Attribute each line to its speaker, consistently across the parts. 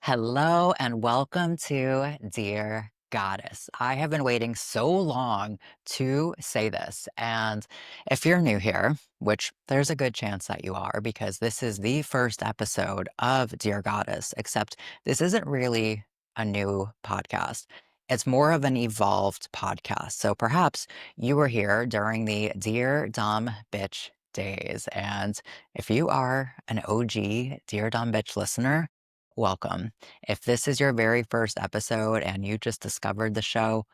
Speaker 1: Hello and welcome to Dear Goddess. I have been waiting so long to say this. And if you're new here, which there's a good chance that you are, because this is the first episode of Dear Goddess, except this isn't really a new podcast. It's more of an evolved podcast. So perhaps you were here during the Dear Dumb Bitch days. And if you are an OG Dear Dumb Bitch listener, welcome. If this is your very first episode and you just discovered the show,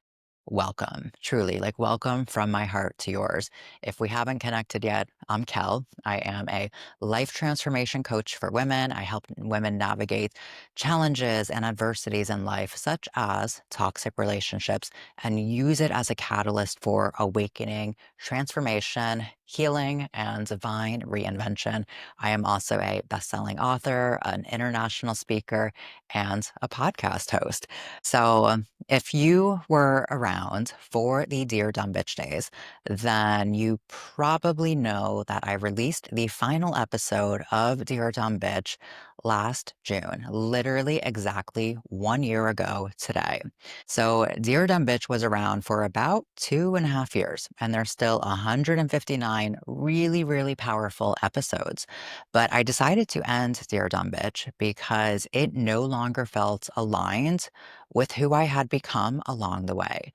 Speaker 1: welcome. Truly, like welcome from my heart to yours. If we haven't connected yet, I'm Kel. I am a life transformation coach for women. I help women navigate challenges and adversities in life, such as toxic relationships, and use it as a catalyst for awakening, transformation, healing, and divine reinvention. I am also a best-selling author, an international speaker, and a podcast host. So, if you were around for the Dear Dumb Bitch days, then you probably know that I released the final episode of Dear Dumb Bitch last June, literally exactly 1 year ago today. So, Dear Dumb Bitch was around for about 2.5 years, and there's still 159 really, really powerful episodes. But I decided to end Dear Dumb Bitch because it no longer felt aligned with who I had become along the way.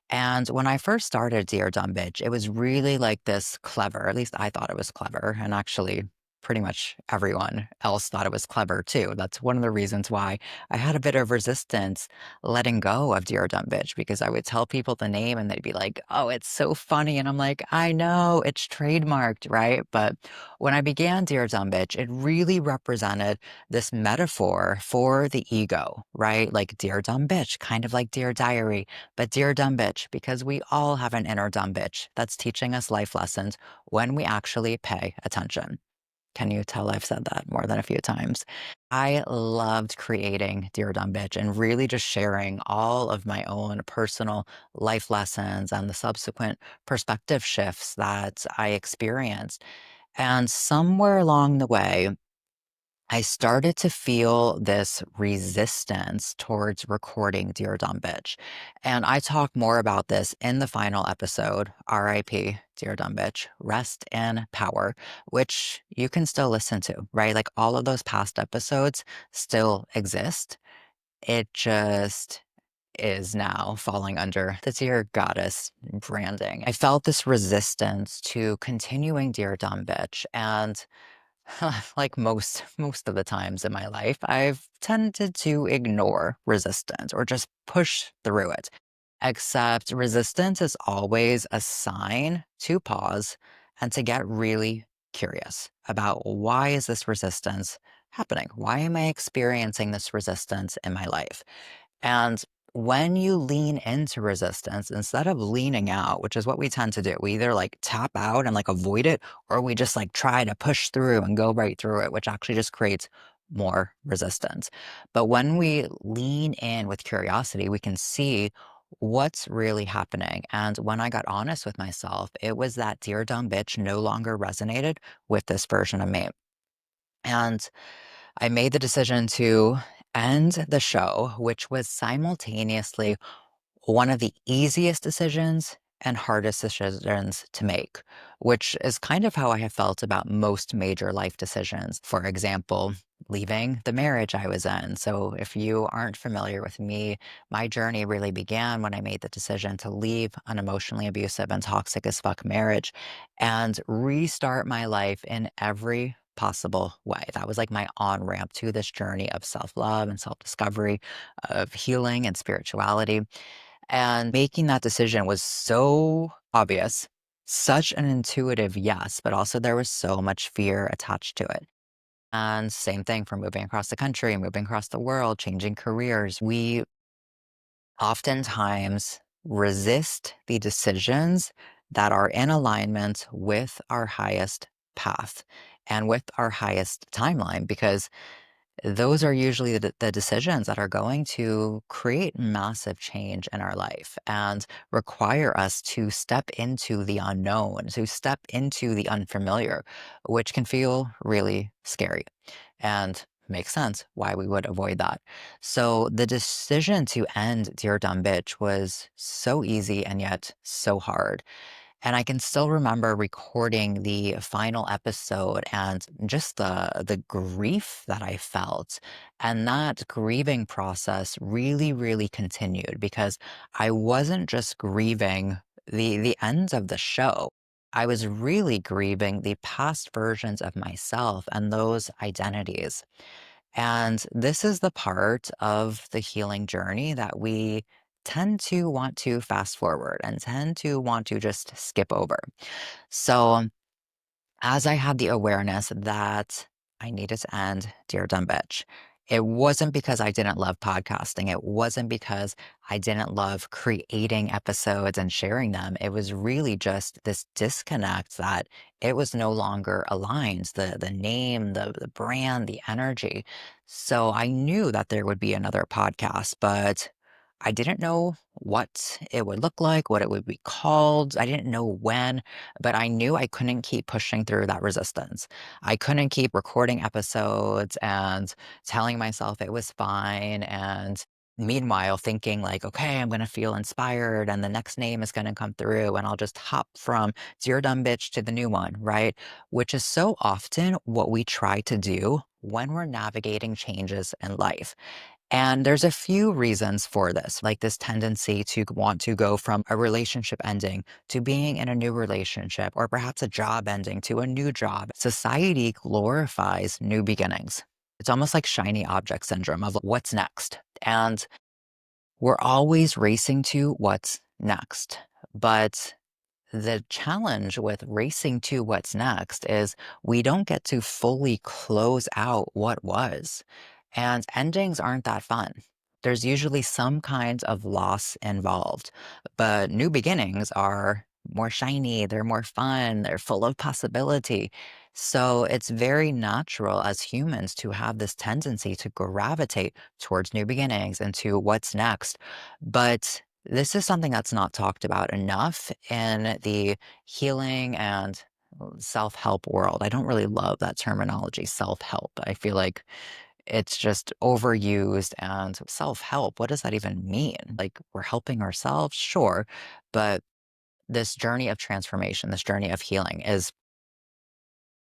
Speaker 1: And when I first started Dear Dumb Bitch, it was really like this clever, at least I thought it was clever. And actually, pretty much everyone else thought it was clever too. That's one of the reasons why I had a bit of resistance letting go of Dear Dumb Bitch because I would tell people the name and they'd be like, oh, it's so funny. And I'm like, I know it's trademarked, right? But when I began Dear Dumb Bitch, it really represented this metaphor for the ego, right? Like Dear Dumb Bitch, kind of like Dear Diary, but dear dumb bitch, because we all have an inner dumb bitch that's teaching us life lessons when we actually pay attention. Can you tell I've said that more than a few times? I loved creating Dear Dumb Bitch and really just sharing all of my own personal life lessons and the subsequent perspective shifts that I experienced. And somewhere along the way, I started to feel this resistance towards recording Dear Dumb Bitch. And I talk more about this in the final episode, RIP, Dear Dumb Bitch, Rest in Power, which you can still listen to, right? Like all of those past episodes still exist. It just is now falling under the Dear Goddess branding. I felt this resistance to continuing Dear Dumb Bitch. And like most of the times in my life, I've tended to ignore resistance or just push through it. Except resistance is always a sign to pause and to get really curious about why is this resistance happening? Why am I experiencing this resistance in my life? And when you lean into resistance, instead of leaning out, which is what we tend to do, we either like tap out and like avoid it, or we just like try to push through and go right through it, which actually just creates more resistance. But when we lean in with curiosity, we can see what's really happening. And when I got honest with myself, it was that Dear Dumb Bitch no longer resonated with this version of me. And I made the decision to end the show, which was simultaneously one of the easiest decisions and hardest decisions to make, which is kind of how I have felt about most major life decisions. For example, leaving the marriage I was in. So, if you aren't familiar with me, my journey really began when I made the decision to leave an emotionally abusive and toxic as fuck marriage and restart my life in every possible way. That was like my on ramp to this journey of self love and self discovery, of healing and spirituality. And making that decision was so obvious, such an intuitive yes, but also there was so much fear attached to it. And same thing for moving across the country, moving across the world, changing careers. We oftentimes resist the decisions that are in alignment with our highest path and with our highest timeline because those are usually the decisions that are going to create massive change in our life and require us to step into the unknown, to step into the unfamiliar, which can feel really scary. And makes sense why we would avoid that. So the decision to end Dear Dumb Bitch was so easy and yet so hard. And I can still remember recording the final episode and just the grief that I felt. And that grieving process really, really continued because I wasn't just grieving the end of the show. I was really grieving the past versions of myself and those identities. And this is the part of the healing journey that we tend to want to fast forward and tend to want to just skip over. So, as I had the awareness that I needed to end Dear Dumb Bitch, it wasn't because I didn't love podcasting. It wasn't because I didn't love creating episodes and sharing them. It was really just this disconnect that it was no longer aligned. The name, the brand, the energy. So I knew that there would be another podcast, but I didn't know what it would look like, what it would be called. I didn't know when, but I knew I couldn't keep pushing through that resistance. I couldn't keep recording episodes and telling myself it was fine. And meanwhile, thinking like, okay, I'm going to feel inspired and the next name is going to come through and I'll just hop from Dear Dumb Bitch to the new one, right? Which is so often what we try to do when we're navigating changes in life. And there's a few reasons for this, like this tendency to want to go from a relationship ending to being in a new relationship, or perhaps a job ending to a new job. Society glorifies new beginnings. It's almost like shiny object syndrome of what's next. And we're always racing to what's next. But the challenge with racing to what's next is we don't get to fully close out what was. And endings aren't that fun. There's usually some kind of loss involved, but new beginnings are more shiny, they're more fun, they're full of possibility. So it's very natural as humans to have this tendency to gravitate towards new beginnings and to what's next. But this is something that's not talked about enough in the healing and self-help world. I don't really love that terminology, self-help. I feel like it's just overused and self-help. What does that even mean? Like we're helping ourselves, sure, but this journey of transformation, this journey of healing is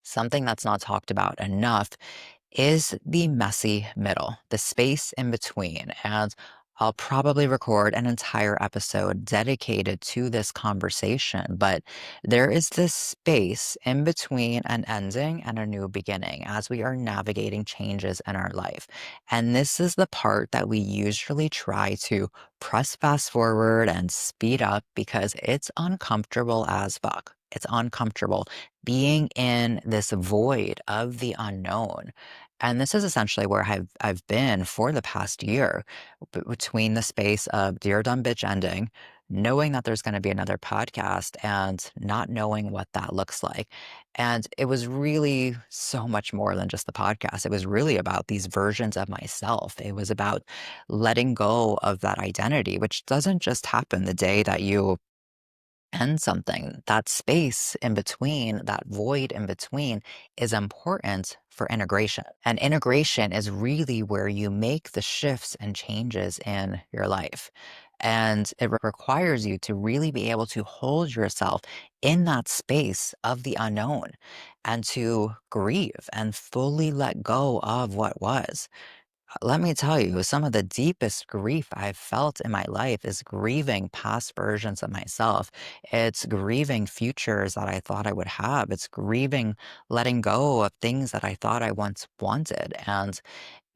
Speaker 1: something that's not talked about enough is the messy middle, the space in between. And I'll probably record an entire episode dedicated to this conversation, but there is this space in between an ending and a new beginning as we are navigating changes in our life. And this is the part that we usually try to press fast forward and speed up because it's uncomfortable as fuck. It's uncomfortable being in this void of the unknown. And this is essentially where I've been for the past year, between the space of Dear Dumb Bitch ending, knowing that there's gonna be another podcast, and not knowing what that looks like. And it was really so much more than just the podcast. It was really about these versions of myself. It was about letting go of that identity, which doesn't just happen the day that you and something. That space in between, that void in between is important for integration. And integration is really where you make the shifts and changes in your life. And it requires you to really be able to hold yourself in that space of the unknown and to grieve and fully let go of what was. Let me tell you, some of the deepest grief I've felt in my life is grieving past versions of myself. It's grieving futures that I thought I would have. It's grieving letting go of things that I thought I once wanted. And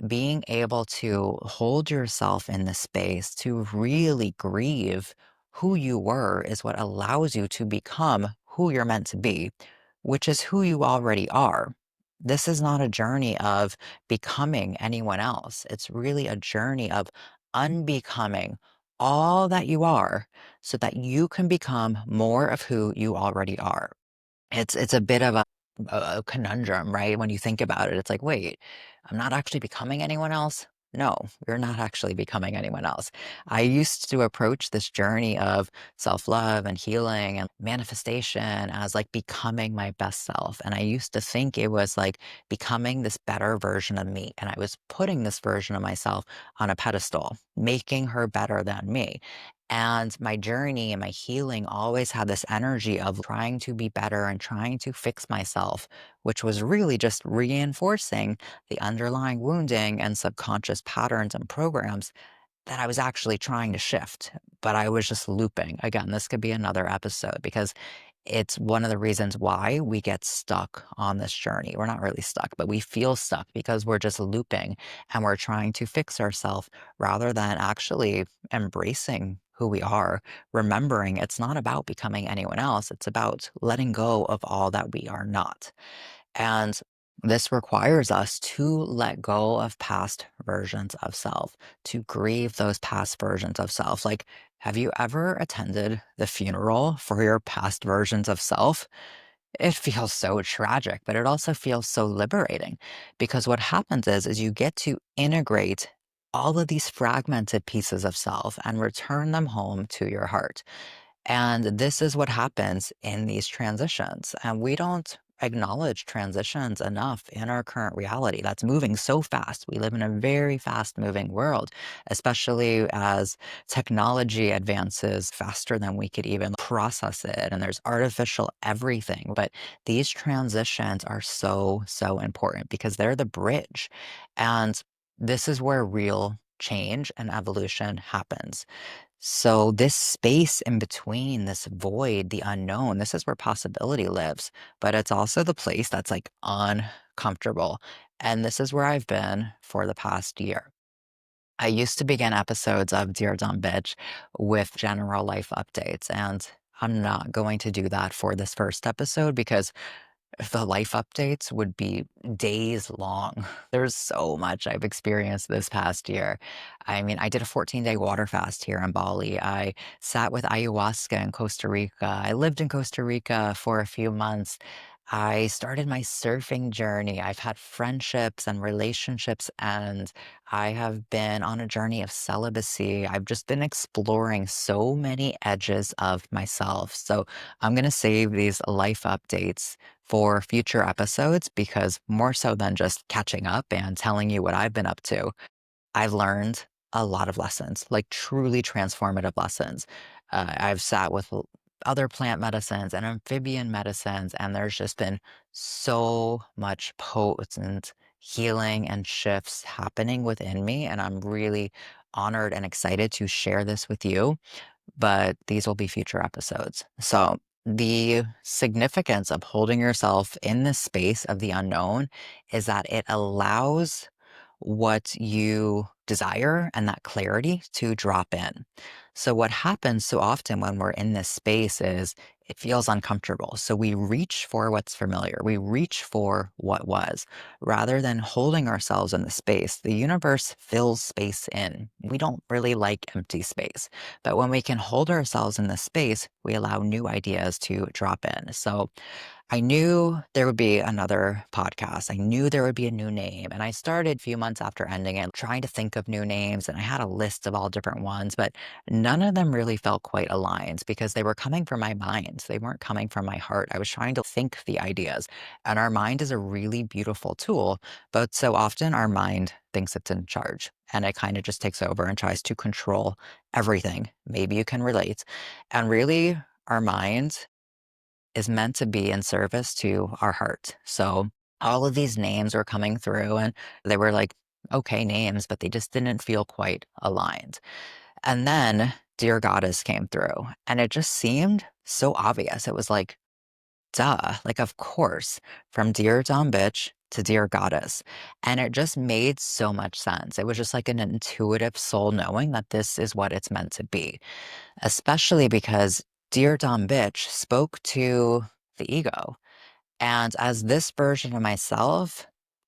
Speaker 1: being able to hold yourself in the space to really grieve who you were is what allows you to become who you're meant to be, which is who you already are. This is not a journey of becoming anyone else. It's really a journey of unbecoming all that you are so that you can become more of who you already are. It's a bit of a conundrum, right? When you think about it, it's like, wait, I'm not actually becoming anyone else. no, you're not actually becoming anyone else. I used to approach this journey of self love and healing and manifestation as like becoming my best self. And I used to think it was like becoming this better version of me. And I was putting this version of myself on a pedestal, making her better than me. And my journey and my healing always had this energy of trying to be better and trying to fix myself, which was really just reinforcing the underlying wounding and subconscious patterns and programs that I was actually trying to shift, but I was just looping. Again, this could be another episode because it's one of the reasons why we get stuck on this journey. We're not really stuck, but we feel stuck because we're just looping and we're trying to fix ourselves rather than actually embracing who we are, remembering it's not about becoming anyone else. It's about letting go of all that we are not. And this requires us to let go of past versions of self, to grieve those past versions of self. Like, have you ever attended the funeral for your past versions of self? It feels so tragic, but it also feels so liberating because what happens is you get to integrate all of these fragmented pieces of self and return them home to your heart. And this is what happens in these transitions. And we don't acknowledge transitions enough in our current reality that's moving so fast. We live in a very fast moving world, especially as technology advances faster than we could even process it. And there's artificial everything. But these transitions are so, so important because they're the bridge. And this is where real change and evolution happens. So this space in between, this void, the unknown, this is where possibility lives, but it's also the place that's like uncomfortable. And this is where I've been for the past year. I used to begin episodes of Dear Dumb Bitch with general life updates, and I'm not going to do that for this first episode because the life updates would be days long. There's so much I've experienced this past year. I mean, I did a 14-day water fast here in Bali. I sat with ayahuasca in Costa Rica. I lived in Costa Rica for a few months. I started my surfing journey. I've had friendships and relationships, and I have been on a journey of celibacy. I've just been exploring so many edges of myself. So I'm going to save these life updates for future episodes because more so than just catching up and telling you what I've been up to, I've learned a lot of lessons, like truly transformative lessons. I've sat with other plant medicines and amphibian medicines, and there's just been so much potent healing and shifts happening within me. And I'm really honored and excited to share this with you, but these will be future episodes. So, the significance of holding yourself in the space of the unknown is that it allows what you desire and that clarity to drop in. So, what happens so often when we're in this space is it feels uncomfortable. So, we reach for what's familiar, we reach for what was rather than holding ourselves in the space. The universe fills space in. We don't really like empty space. But when we can hold ourselves in this space, we allow new ideas to drop in. So, I knew there would be another podcast. I knew there would be a new name. And I started a few months after ending it trying to think of new names. And I had a list of all different ones, but none of them really felt quite aligned because they were coming from my mind. They weren't coming from my heart. I was trying to think the ideas. And our mind is a really beautiful tool, but so often our mind thinks it's in charge and it kind of just takes over and tries to control everything. Maybe you can relate. And really, our mind is meant to be in service to our heart. So all of these names were coming through and they were like okay names, but they just didn't feel quite aligned. And then Dear Goddess came through and it just seemed so obvious. It was like, duh, like, of course, from Dear Dumb Bitch to Dear Goddess. And it just made so much sense. It was just like an intuitive soul knowing that this is what it's meant to be, especially because Dear Dumb Bitch spoke to the ego. And as this version of myself,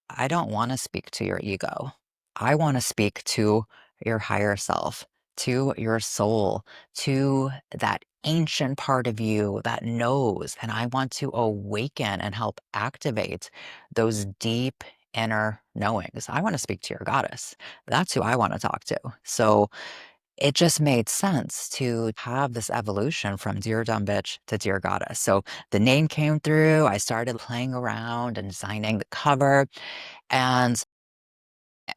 Speaker 1: I don't want to speak to your ego. I want to speak to your higher self, to your soul, to that ancient part of you that knows. And I want to awaken and help activate those deep inner knowings. I want to speak to your goddess. That's who I want to talk to. So it just made sense to have this evolution from Dear Dumb Bitch to Dear Goddess. So the name came through. I started playing around and designing the cover. And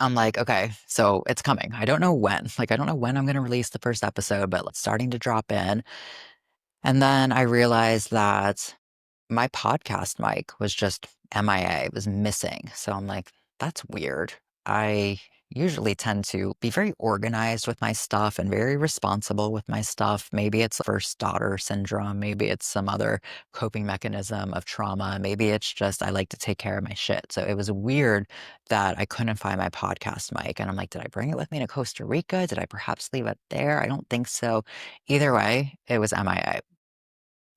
Speaker 1: I'm like, okay, so it's coming. I don't know when. Like, I don't know when I'm going to release the first episode, but it's starting to drop in. And then I realized that my podcast mic was just MIA, it was missing. So I'm like, that's weird. I usually tend to be very organized with my stuff and very responsible with my stuff. Maybe it's first daughter syndrome. Maybe it's some other coping mechanism of trauma. Maybe it's just I like to take care of my shit. So it was weird that I couldn't find my podcast mic. And I'm like, did I bring it with me to Costa Rica? Did I perhaps leave it there? I don't think so. Either way, it was MIA.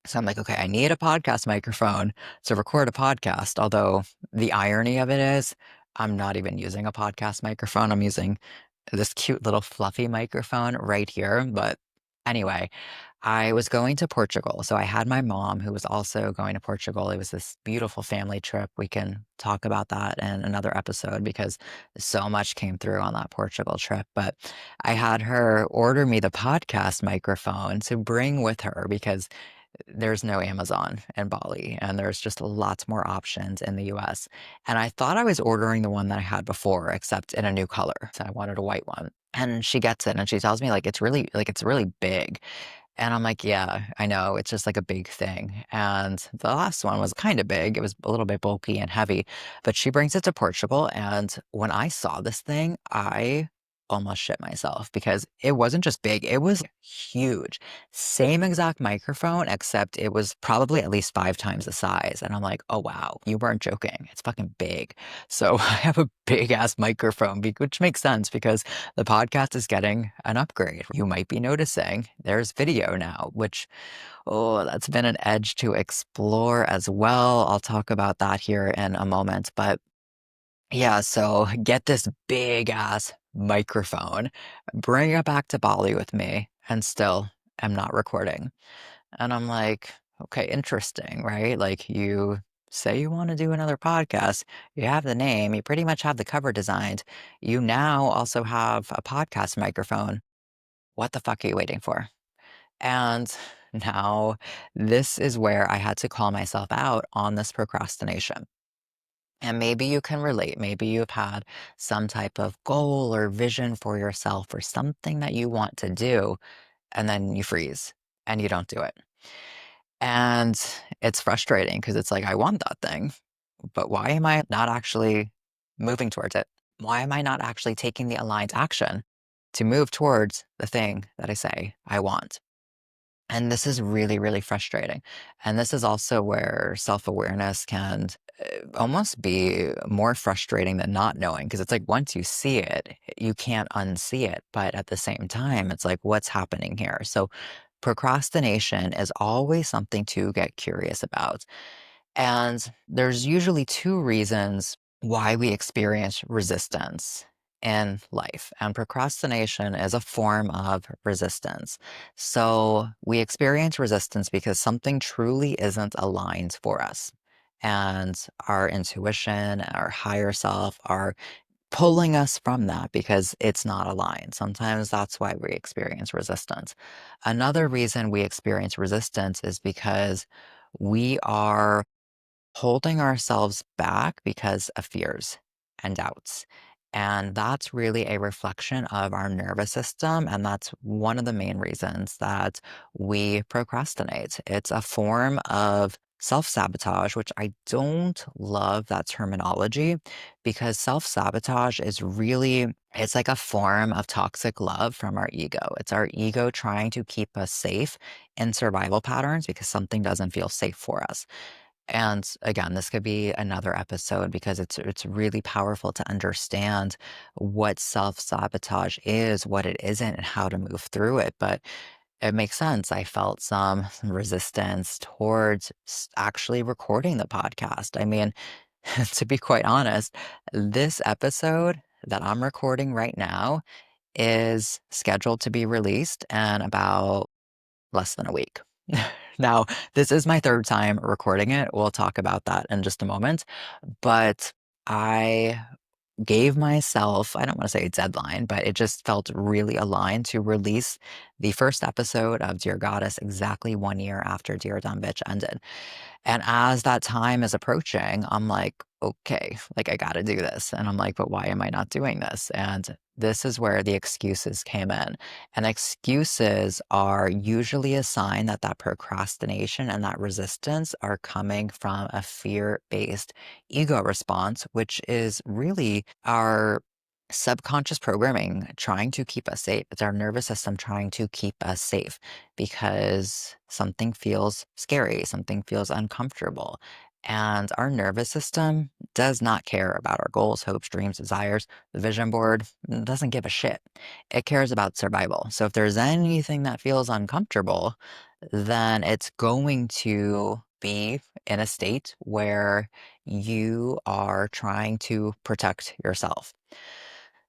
Speaker 1: So I'm like, okay, I need a podcast microphone to record a podcast. Although the irony of it is, I'm not even using a podcast microphone. I'm using this cute little fluffy microphone right here. But anyway, I was going to Portugal. So I had my mom who was also going to Portugal. It was this beautiful family trip. We can talk about that in another episode because so much came through on that Portugal trip. But I had her order me the podcast microphone to bring with her because there's no Amazon in Bali, and there's just lots more options in the US. And I thought I was ordering the one that I had before, except in a new color. So I wanted a white one. And she gets it and she tells me it's really big. And I'm like, yeah, I know. It's just like a big thing. And the last one was kind of big. It was a little bit bulky and heavy, but she brings it to Portugal. And when I saw this thing, I almost shit myself because it wasn't just big, it was huge. Same exact microphone, except it was probably at least 5 times the size. And I'm like, oh, wow, you weren't joking. It's fucking big. So I have a big ass microphone, which makes sense because the podcast is getting an upgrade. You might be noticing there's video now, which, oh, that's been an edge to explore as well. I'll talk about that here in a moment. But yeah, so get this big ass microphone, bring it back to Bali with me, and still am not recording. And I'm like, okay, interesting, right? Like you say you want to do another podcast, you have the name, you pretty much have the cover designed. You now also have a podcast microphone. What the fuck are you waiting for? And now this is where I had to call myself out on this procrastination. And maybe you can relate. Maybe you've had some type of goal or vision for yourself or something that you want to do, and then you freeze and you don't do it. And it's frustrating because it's like, I want that thing, but why am I not actually moving towards it? Why am I not actually taking the aligned action to move towards the thing that I say I want? And this is really, really frustrating. And this is also where self awareness can almost be more frustrating than not knowing. Because it's like once you see it, you can't unsee it. But at the same time, it's like, what's happening here? So procrastination is always something to get curious about. And there's usually two reasons why we experience resistance in life. And procrastination is a form of resistance. So we experience resistance because something truly isn't aligned for us. And our intuition, our higher self are pulling us from that because it's not aligned. Sometimes that's why we experience resistance. Another reason we experience resistance is because we are holding ourselves back because of fears and doubts. And that's really a reflection of our nervous system. And that's one of the main reasons that we procrastinate. It's a form of self sabotage, which I don't love that terminology because self sabotage is really, it's like a form of toxic love from our ego. It's our ego trying to keep us safe in survival patterns because something doesn't feel safe for us. And again, this could be another episode because it's really powerful to understand what self-sabotage is, what it isn't, and how to move through it. But it makes sense. I felt some resistance towards actually recording the podcast. I mean, to be quite honest, this episode that I'm recording right now is scheduled to be released in about less than a week. Now, this is my third time recording it. We'll talk about that in just a moment. But I gave myself, I don't want to say a deadline, but it just felt really aligned to release the first episode of Dear Goddess exactly 1 year after Dear Dumb Bitch ended. And as that time is approaching, I'm like, okay, like I got to do this. And I'm like, but why am I not doing this? And this is where the excuses came in. And excuses are usually a sign that that procrastination and that resistance are coming from a fear-based ego response, which is really our subconscious programming trying to keep us safe. It's our nervous system trying to keep us safe because something feels scary, something feels uncomfortable. And our nervous system does not care about our goals, hopes, dreams, desires. The vision board doesn't give a shit. It cares about survival. So if there's anything that feels uncomfortable, then it's going to be in a state where you are trying to protect yourself.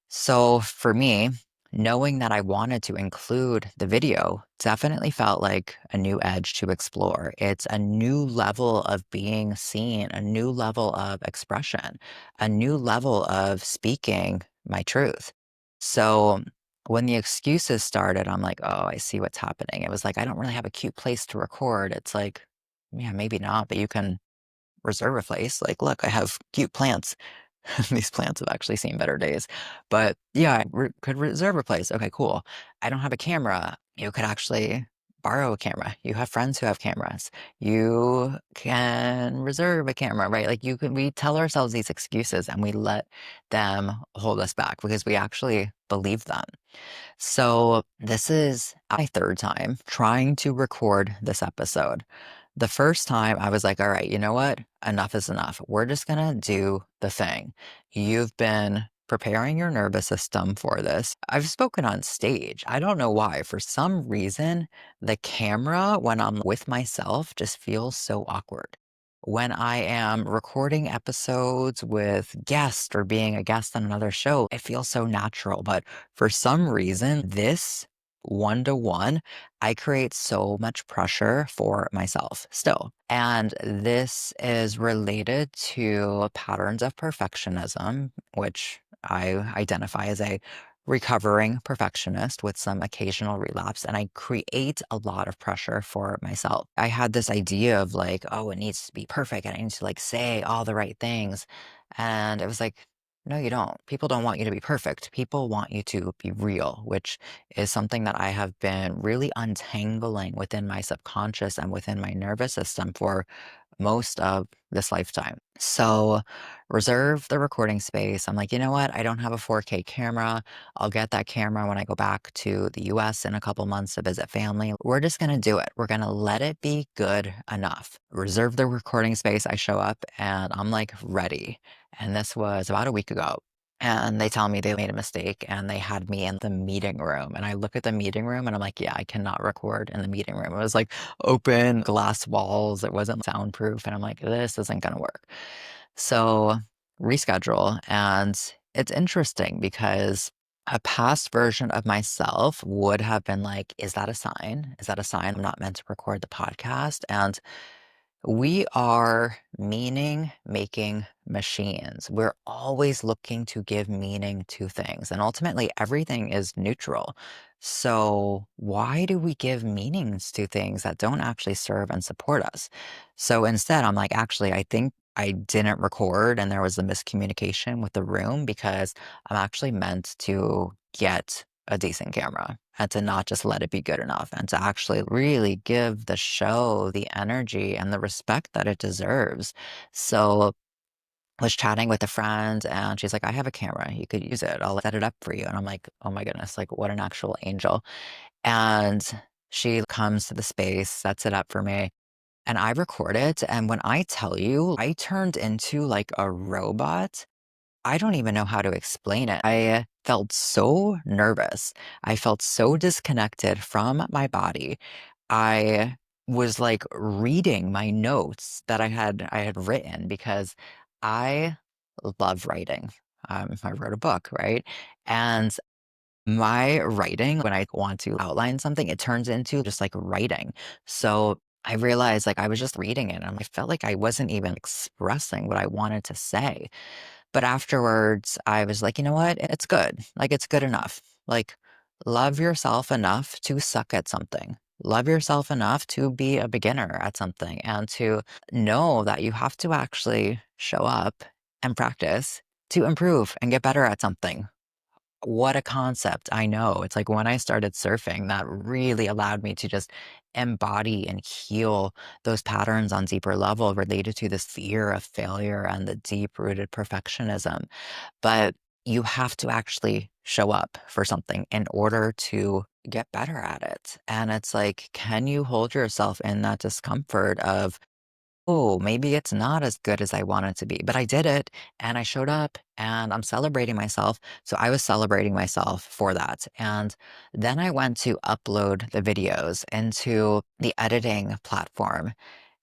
Speaker 1: So for me, knowing that I wanted to include the video definitely felt like a new edge to explore. It's a new level of being seen, a new level of expression, a new level of speaking my truth. So when the excuses started, I'm like, oh, I see what's happening. It was like, I don't really have a cute place to record. It's like, yeah, maybe not, but you can reserve a place. Like, look, I have cute plants. These plants have actually seen better days. But yeah, could reserve a place. Okay, cool. I don't have a camera. You could actually borrow a camera. You have friends who have cameras. You can reserve a camera, right? Like we tell ourselves these excuses and we let them hold us back because we actually believe them. So this is my third time trying to record this episode. The first time I was like, all right, you know what? Enough is enough. We're just gonna do the thing. You've been preparing your nervous system for this. I've spoken on stage. I don't know why. For some reason, the camera, when I'm with myself, just feels so awkward. When I am recording episodes with guests or being a guest on another show, it feels so natural. But for some reason, this one to one, I create so much pressure for myself still. And this is related to patterns of perfectionism, which I identify as a recovering perfectionist with some occasional relapse. And I create a lot of pressure for myself. I had this idea of like, oh, it needs to be perfect and I need to like say all the right things. And it was like, no, you don't. People don't want you to be perfect. People want you to be real, which is something that I have been really untangling within my subconscious and within my nervous system for most of this lifetime. So reserve the recording space. I'm like, you know what? I don't have a 4K camera. I'll get that camera when I go back to the US in a couple months to visit family. We're just going to do it. We're going to let it be good enough. Reserve the recording space. I show up and I'm like ready. And this was about a week ago. And they tell me they made a mistake and they had me in the meeting room. And I look at the meeting room and I'm like, yeah, I cannot record in the meeting room. It was like open glass walls. It wasn't soundproof. And I'm like, this isn't going to work. So reschedule. And it's interesting because a past version of myself would have been like, is that a sign? Is that a sign I'm not meant to record the podcast? And we are meaning making machines. We're always looking to give meaning to things, and ultimately, everything is neutral. So, why do we give meanings to things that don't actually serve and support us? So, instead, I'm like, actually, I think I didn't record and there was a miscommunication with the room because I'm actually meant to get a decent camera and to not just let it be good enough and to actually really give the show the energy and the respect that it deserves. So I was chatting with a friend and she's like, I have a camera. You could use it. I'll set it up for you. And I'm like, oh my goodness, like what an actual angel. And she comes to the space, sets it up for me. And I record it. And when I tell you, I turned into like a robot. I don't even know how to explain it. I felt so nervous. I felt so disconnected from my body. I was like reading my notes that I had written because I love writing. I wrote a book, right? And my writing, when I want to outline something, it turns into just like writing. So I realized like I was just reading it and I felt like I wasn't even expressing what I wanted to say. But afterwards, I was like, you know what? It's good. Like, it's good enough. Like, love yourself enough to suck at something. Love yourself enough to be a beginner at something and to know that you have to actually show up and practice to improve and get better at something. What a concept. I know. It's like when I started surfing, that really allowed me to just embody and heal those patterns on deeper level related to this fear of failure and the deep-rooted perfectionism. But you have to actually show up for something in order to get better at it. And it's like, can you hold yourself in that discomfort of, oh, maybe it's not as good as I want it to be, but I did it and I showed up and I'm celebrating myself. So I was celebrating myself for that. And then I went to upload the videos into the editing platform.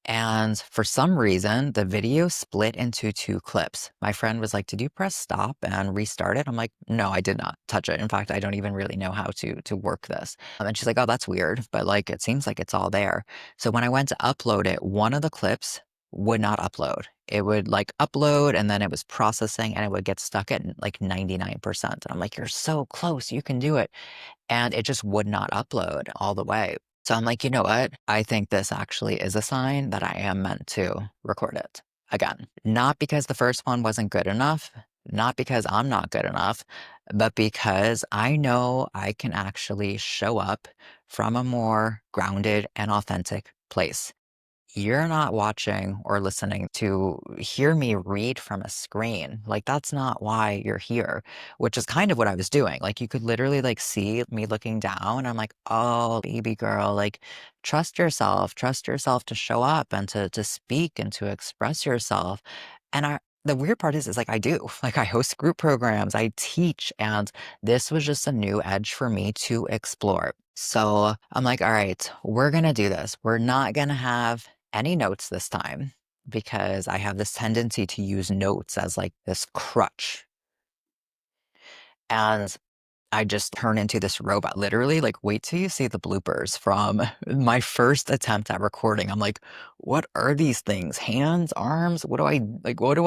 Speaker 1: And for some reason, the video split into 2 clips. My friend was like, "Did you press stop and restart it?" I'm like, "No, I did not touch it. In fact, I don't even really know how to work this." And she's like, "Oh, that's weird, but, like, it seems like it's all there." So when I went to upload it, one of the clips would not upload. It would, like, upload, and then it was processing, and it would get stuck at, like, 99%. And I'm like, "You're so close. You can do it." And it just would not upload all the way. So I'm like, you know what? I think this actually is a sign that I am meant to record it again. Not because the first one wasn't good enough, not because I'm not good enough, but because I know I can actually show up from a more grounded and authentic place. You're not watching or listening to hear me read from a screen. Like, that's not why you're here, which is kind of what I was doing. Like, you could literally like see me looking down. I'm like, oh, baby girl, like trust yourself to show up and to speak and to express yourself. And the weird part is like I do. Like I host group programs, I teach, and this was just a new edge for me to explore. So I'm like, all right, we're gonna do this. We're not gonna have any notes this time because I have this tendency to use notes as like this crutch. And I just turn into this robot. Literally, like, wait till you see the bloopers from my first attempt at recording. I'm like, what are these things? Hands, arms? What do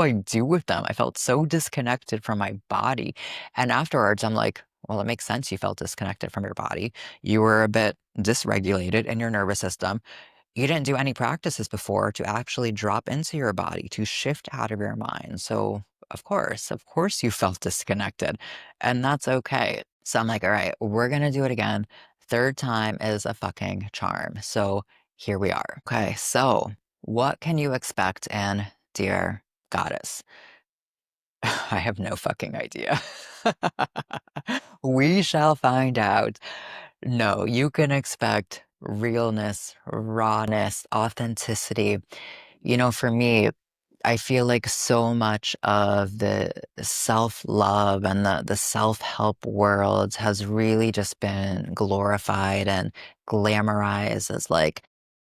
Speaker 1: I do with them? I felt so disconnected from my body. And afterwards, I'm like, well, it makes sense you felt disconnected from your body. You were a bit dysregulated in your nervous system. You didn't do any practices before to actually drop into your body, to shift out of your mind. So, of course, you felt disconnected, and that's okay. So I'm like, all right, we're going to do it again. Third time is a fucking charm. So here we are. Okay. So what can you expect in Dear Goddess? I have no fucking idea. We shall find out. No, you can expect realness, rawness, authenticity. You know, for me, I feel like so much of the self-love and the self-help world has really just been glorified and glamorized as like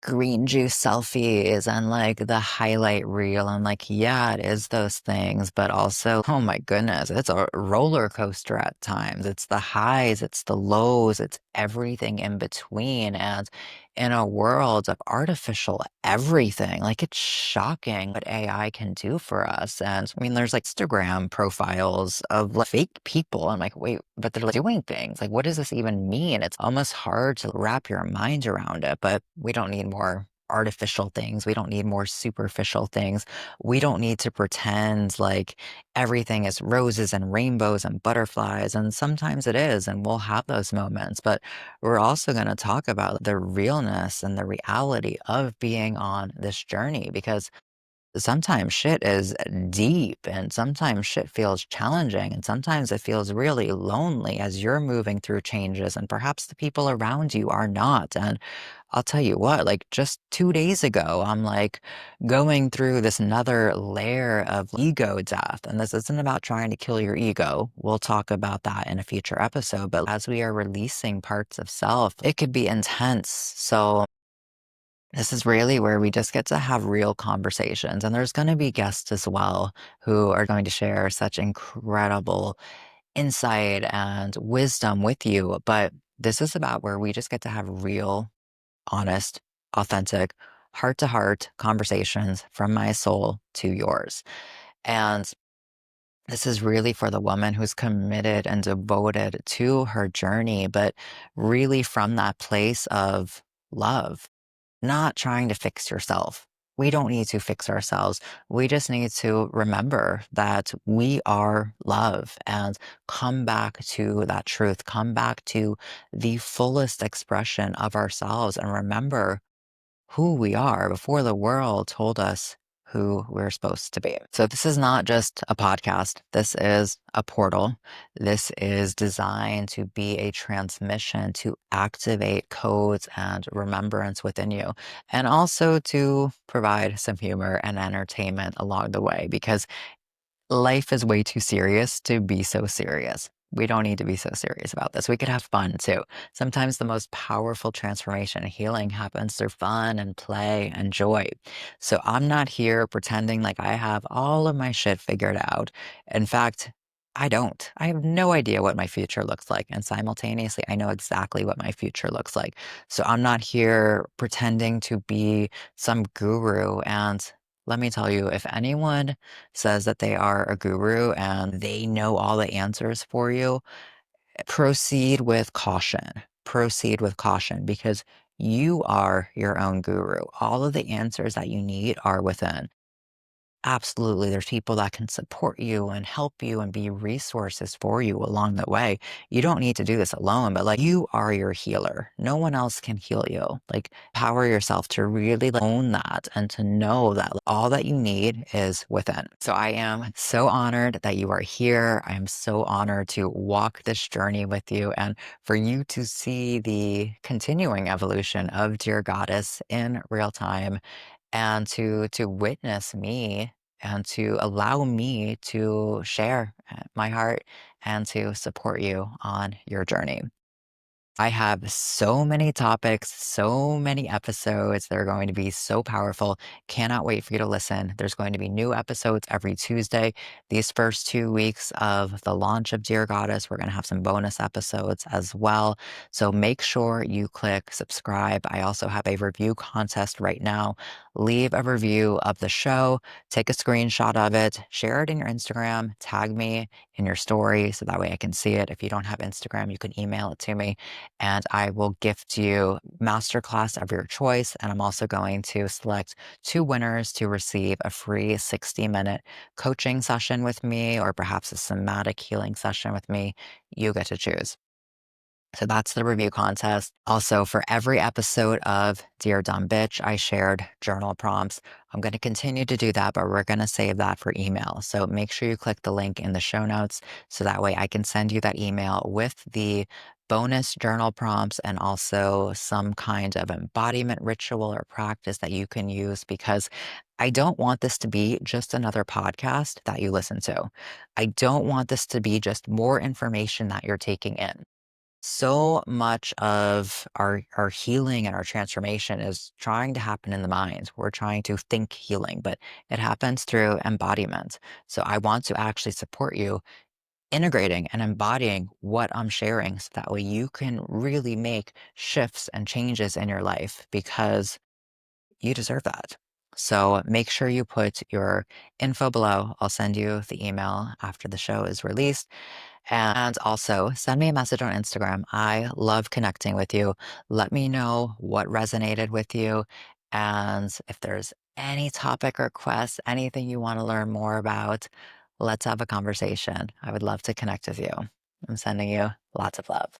Speaker 1: green juice selfies and like the highlight reel. And like, yeah, it is those things, but also, oh my goodness, it's a roller coaster at times. It's the highs, it's the lows, it's everything in between. And in a world of artificial everything, like it's shocking what AI can do for us. And I mean, there's like Instagram profiles of like fake people. I'm like, wait, but they're like doing things. Like, what does this even mean? It's almost hard to wrap your mind around it, but we don't need more artificial things. We don't need more superficial things. We don't need to pretend like everything is roses and rainbows and butterflies. And sometimes it is, and we'll have those moments. But we're also going to talk about the realness and the reality of being on this journey because sometimes shit is deep and sometimes shit feels challenging and sometimes it feels really lonely as you're moving through changes and perhaps the people around you are not. And I'll tell you what, like just 2 days ago, I'm like going through this another layer of ego death. And this isn't about trying to kill your ego. We'll talk about that in a future episode. But as we are releasing parts of self, it could be intense. So this is really where we just get to have real conversations. And there's going to be guests as well who are going to share such incredible insight and wisdom with you. But this is about where we just get to have real, honest, authentic, heart to heart conversations from my soul to yours. And This is really for the woman who's committed and devoted to her journey, but really from that place of love, not trying to fix yourself. We don't need to fix ourselves. We just need to remember that we are love and come back to that truth, come back to the fullest expression of ourselves and remember who we are before the world told us who we're supposed to be. So, this is not just a podcast. This is a portal. This is designed to be a transmission to activate codes and remembrance within you, and also to provide some humor and entertainment along the way because life is way too serious to be so serious. We don't need to be so serious about this. We could have fun too. Sometimes the most powerful transformation and healing happens through fun and play and joy. So I'm not here pretending like I have all of my shit figured out. In fact, I don't. I have no idea what my future looks like. And simultaneously, I know exactly what my future looks like. So I'm not here pretending to be some guru. And let me tell you, if anyone says that they are a guru and they know all the answers for you, proceed with caution. Proceed with caution because you are your own guru. All of the answers that you need are within. Absolutely. There's people that can support you and help you and be resources for you along the way. You don't need to do this alone, but like you are your healer. No one else can heal you. Like power yourself to really own that and to know that all that you need is within. So I am so honored that you are here. I am so honored to walk this journey with you and for you to see the continuing evolution of Dear Goddess in real time and to witness me and to allow me to share my heart and to support you on your journey. I have so many topics, so many episodes that are going to be so powerful. Cannot wait for you to listen. There's going to be new episodes every Tuesday. These first 2 weeks of the launch of Dear Goddess, we're going to have some bonus episodes as well. So make sure you click subscribe. I also have a review contest right now. Leave a review of the show, take a screenshot of it, share it in your Instagram, tag me in your story so that way I can see it. If you don't have Instagram, you can email it to me and I will gift you masterclass of your choice. And I'm also going to select two winners to receive a free 60-minute coaching session with me, or perhaps a somatic healing session with me. You get to choose. So that's the review contest. Also, for every episode of Dear Dumb Bitch, I shared journal prompts. I'm going to continue to do that, but we're going to save that for email. So make sure you click the link in the show notes so that way I can send you that email with the bonus journal prompts and also some kind of embodiment ritual or practice that you can use because I don't want this to be just another podcast that you listen to. I don't want this to be just more information that you're taking in. So much of our healing and our transformation is trying to happen in the mind. We're trying to think healing, but it happens through embodiment. So I want to actually support you integrating and embodying what I'm sharing so that way you can really make shifts and changes in your life because you deserve that. So make sure you put your info below. I'll send you the email after the show is released. And also send me a message on Instagram. I love connecting with you. Let me know what resonated with you. And if there's any topic requests, anything you want to learn more about, let's have a conversation. I would love to connect with you. I'm sending you lots of love.